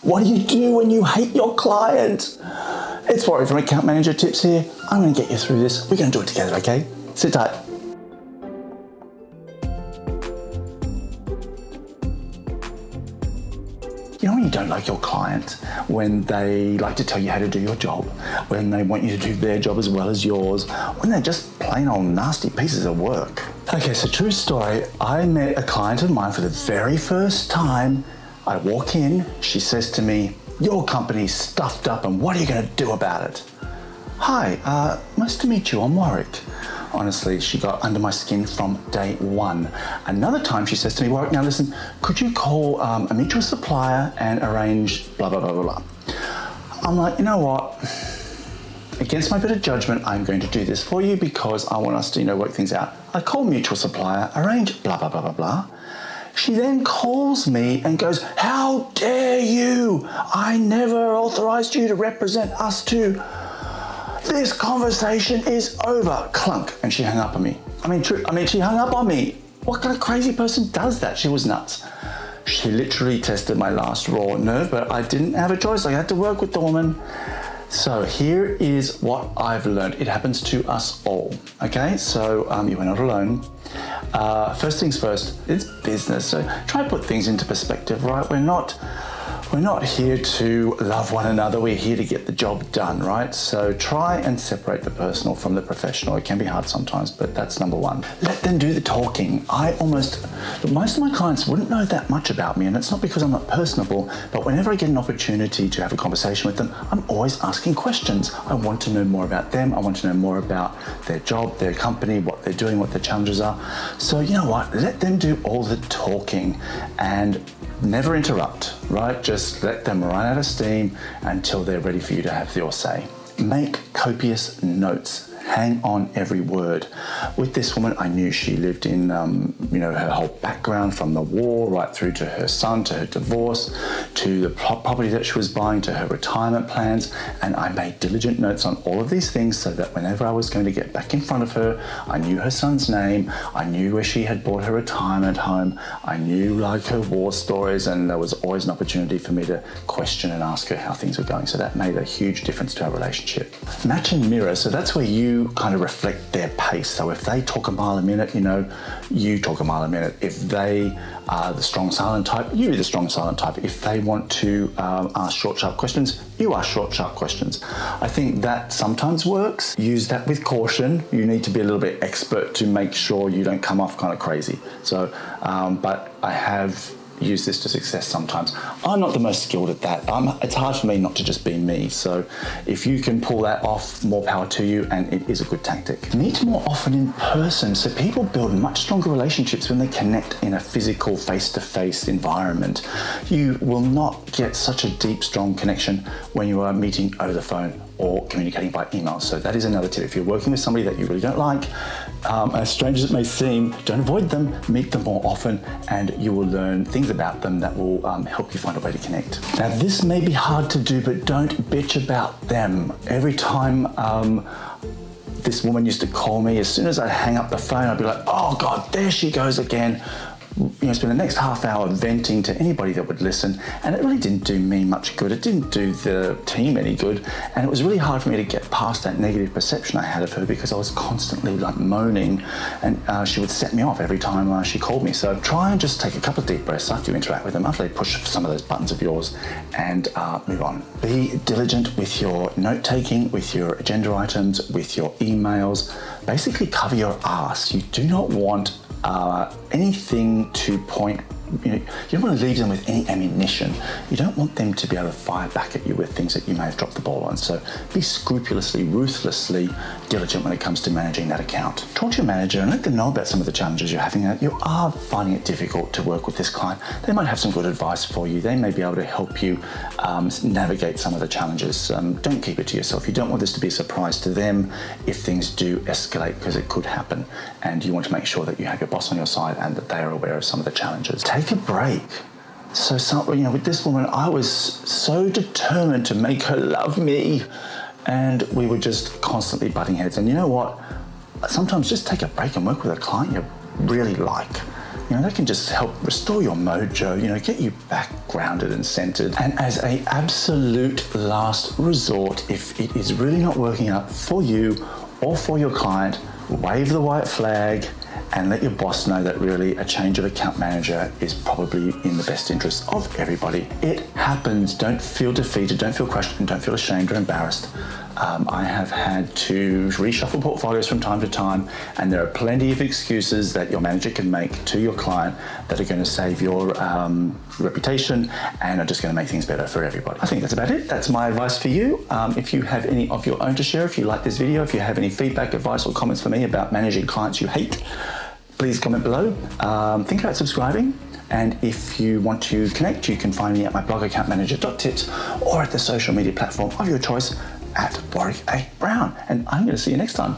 What do you do when you hate your client? It's Rory from Account Manager Tips here. I'm going to get you through this. We're going to do it together, okay? Sit tight. You know when you don't like your client, when they like to tell you how to do your job, when they want you to do their job as well as yours, when they're just plain old nasty pieces of work. Okay, so true story. I met a client of mine for the very first time. I walk in, she says to me, "Your company's stuffed up and what are you going to do about it?" "Hi, nice to meet you, I'm Warwick." Honestly, she got under my skin from day one. Another time she says to me, "Warwick, now listen, could you call a mutual supplier and arrange blah, blah, blah, blah, blah." I'm like, you know what? Against my better judgment, I'm going to do this for you because I want us to, work things out. I call mutual supplier, arrange blah, blah, blah, blah, blah. She then calls me and goes, "How dare you? I never authorized you to represent us two. This conversation is over." Clunk. And she hung up on me. She hung up on me. What kind of crazy person does that? She was nuts. She literally tested my last raw nerve, but I didn't have a choice. I had to work with the woman. So here is what I've learned. It happens to us all, okay? So you are not alone. First things first, it's business. So try to put things into perspective, right? We're not here to love one another. We're here to get the job done, right? So try and separate the personal from the professional. It can be hard sometimes, but that's number one. Let them do the talking. Most of my clients wouldn't know that much about me, and it's not because I'm not personable, but whenever I get an opportunity to have a conversation with them, I'm always asking questions. I want to know more about them. I want to know more about their job, their company, what they're doing, what their challenges are. So you know what? Let them do all the talking and never interrupt, right? Just let them run out of steam until they're ready for you to have your say. Make copious notes. Hang on every word. With this woman, I knew she lived in, her whole background from the war right through to her son, to her divorce, to the property that she was buying, to her retirement plans. And I made diligent notes on all of these things so that whenever I was going to get back in front of her, I knew her son's name, I knew where she had bought her retirement home, I knew her war stories, and there was always an opportunity for me to question and ask her how things were going. So that made a huge difference to our relationship. Match and mirror. So that's where you kind of reflect their pace. So if they talk a mile a minute, you talk a mile a minute. If they are the strong silent type, you be the strong silent type. If they want to ask short, sharp questions, you ask short, sharp questions. I think that sometimes works. Use that with caution. You need to be a little bit expert to make sure you don't come off kind of crazy. So, but I have use this to success sometimes. I'm not the most skilled at that. It's hard for me not to just be me. So if you can pull that off, more power to you, and it is a good tactic. Meet more often in person. So people build much stronger relationships when they connect in a physical, face-to-face environment. You will not get such a deep, strong connection when you are meeting over the phone or communicating by email. So that is another tip. If you're working with somebody that you really don't like, as strange as it may seem, don't avoid them, meet them more often, and you will learn things about them that will help you find a way to connect. Now, this may be hard to do, but don't bitch about them. Every time this woman used to call me, as soon as I'd hang up the phone, I'd be like, "Oh God, there she goes again." Spend the next half hour venting to anybody that would listen, and it really didn't do me much good. It didn't do the team any good, and it was really hard for me to get past that negative perception I had of her because I was constantly moaning, and she would set me off every time she called me. So try and just take a couple of deep breaths after you interact with them, after they push some of those buttons of yours, and move on. Be diligent with your note-taking, with your agenda items, with your emails. Basically cover your ass. You do not want anything to point, you don't want to leave them with any ammunition. You don't want them to be able to fire back at you with things that you may have dropped the ball on. So be scrupulously, ruthlessly diligent when it comes to managing that account. Talk to your manager and let them know about some of the challenges you're having. You are finding it difficult to work with this client. They might have some good advice for you. They may be able to help you navigate some of the challenges. Don't keep it to yourself. You don't want this to be a surprise to them if things do escalate, because it could happen. And you want to make sure that you have your boss on your side and that they are aware of some of the challenges. Take a break. So, with this woman, I was so determined to make her love me, and we were just constantly butting heads. And you know what? Sometimes just take a break and work with a client you really like. that can just help restore your mojo, get you back grounded and centered. And as an absolute last resort, if it is really not working out for you or for your client, wave the white flag and let your boss know that really a change of account manager is probably in the best interest of everybody. It happens. Don't feel defeated, don't feel crushed, and don't feel ashamed or embarrassed. I have had to reshuffle portfolios from time to time, and there are plenty of excuses that your manager can make to your client that are going to save your reputation and are just going to make things better for everybody. I think that's about it. That's my advice for you. If you have any of your own to share, if you like this video, if you have any feedback, advice, or comments for me about managing clients you hate, please comment below. Think about subscribing. And if you want to connect, you can find me at my blog, accountmanager.tips, or at the social media platform of your choice at Warwick A. Brown. And I'm going to see you next time.